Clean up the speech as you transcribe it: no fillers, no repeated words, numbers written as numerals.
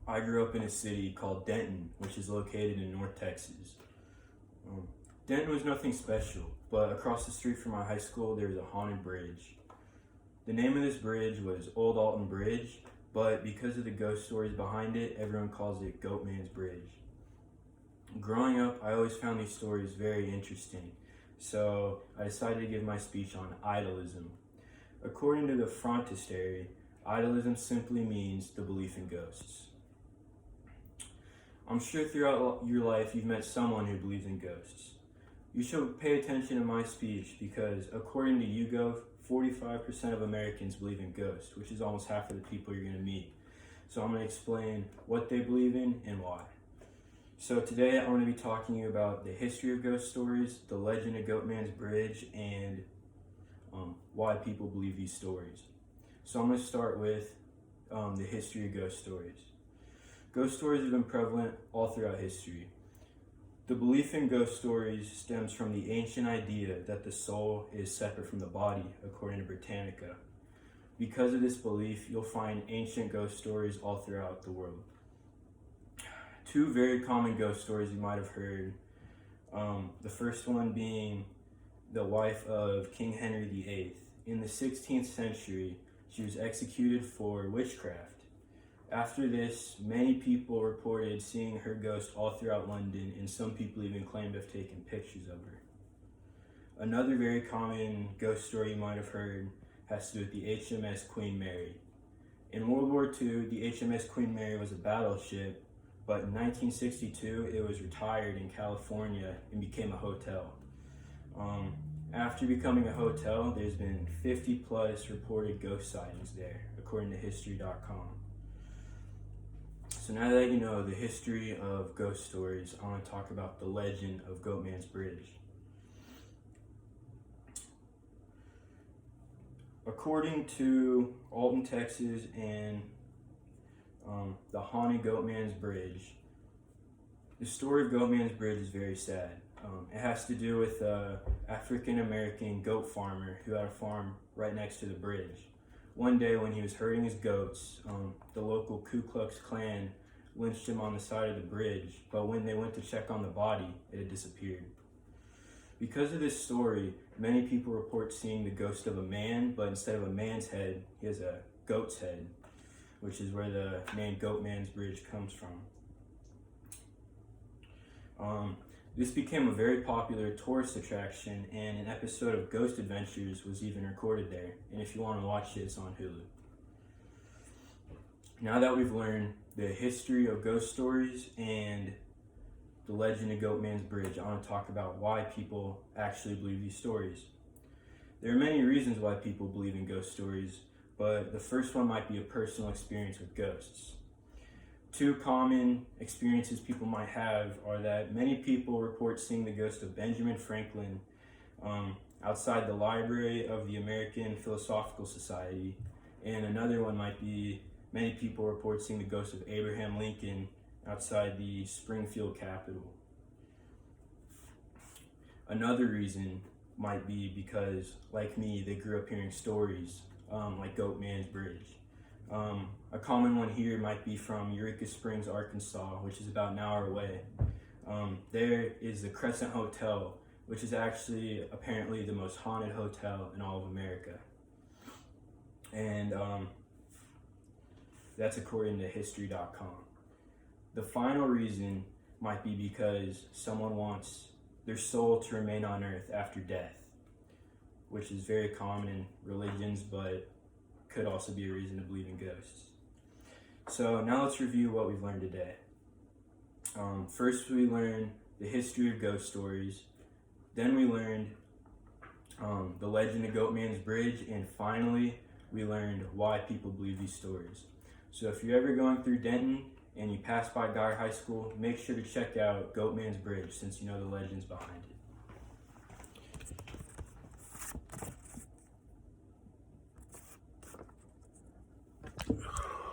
I grew up in a city called Denton, which is located in North Texas. Denton was nothing special, but across the street from my high school, there was a haunted bridge. The name of this bridge was Old Alton Bridge, but because of the ghost stories behind it, everyone calls it Goatman's Bridge. Growing up, I always found these stories very interesting, so I decided to give my speech on idolism. According to the frontispiece, idolism simply means the belief in ghosts. I'm sure throughout your life you've met someone who believes in ghosts. You should pay attention to my speech because according to YouGov, 45% of Americans believe in ghosts, which is almost half of the people you're going to meet. So I'm going to explain what they believe in and why. So today I'm going to be talking to you about the history of ghost stories, the legend of Goatman's Bridge, and why people believe these stories. So I'm going to start with the history of ghost stories. Ghost stories have been prevalent all throughout history. The belief in ghost stories stems from the ancient idea that the soul is separate from the body, according to Britannica. Because of this belief, you'll find ancient ghost stories all throughout the world. Two very common ghost stories you might have heard. The first one being the wife of King Henry VIII. In the 16th century, she was executed for witchcraft. After this, many people reported seeing her ghost all throughout London, and some people even claimed to have taken pictures of her. Another very common ghost story you might have heard has to do with the HMS Queen Mary. In World War II, the HMS Queen Mary was a battleship, but in 1962, it was retired in California and became a hotel. After becoming a hotel, there's been 50 plus reported ghost sightings there, according to History.com. So now that you know the history of ghost stories, I want to talk about the legend of Goatman's Bridge. According to Alton, Texas, and the haunted Goatman's Bridge, the story of Goatman's Bridge is very sad. It has to do with an African-American goat farmer who had a farm right next to the bridge. One day when he was herding his goats, the local Ku Klux Klan lynched him on the side of the bridge, but when they went to check on the body, it had disappeared. Because of this story, many people report seeing the ghost of a man, but instead of a man's head, he has a goat's head, which is where the name Goatman's Bridge comes from. This became a very popular tourist attraction, and an episode of Ghost Adventures was even recorded there. And if you want to watch it, it's on Hulu. Now that we've learned the history of ghost stories and the legend of Goatman's Bridge, I want to talk about why people actually believe these stories. There are many reasons why people believe in ghost stories, but the first one might be a personal experience with ghosts. Two common experiences people might have are that many people report seeing the ghost of Benjamin Franklin outside the library of the American Philosophical Society, and another one might be many people report seeing the ghost of Abraham Lincoln outside the Springfield Capitol. Another reason might be because, like me, they grew up hearing stories like Goatman's Bridge. A common one here might be from Eureka Springs, Arkansas, which is about an hour away. There is the Crescent Hotel, which is actually apparently the most haunted hotel in all of America. And that's according to History.com. The final reason might be because someone wants their soul to remain on earth after death, which is very common in religions, but could also be a reason to believe in ghosts. So now let's review what we've learned today. First, we learned the history of ghost stories. Then we learned the legend of Goatman's Bridge. And finally, we learned why people believe these stories. So if you're ever going through Denton and you pass by Guy High School, make sure to check out Goatman's Bridge since you know the legends behind it.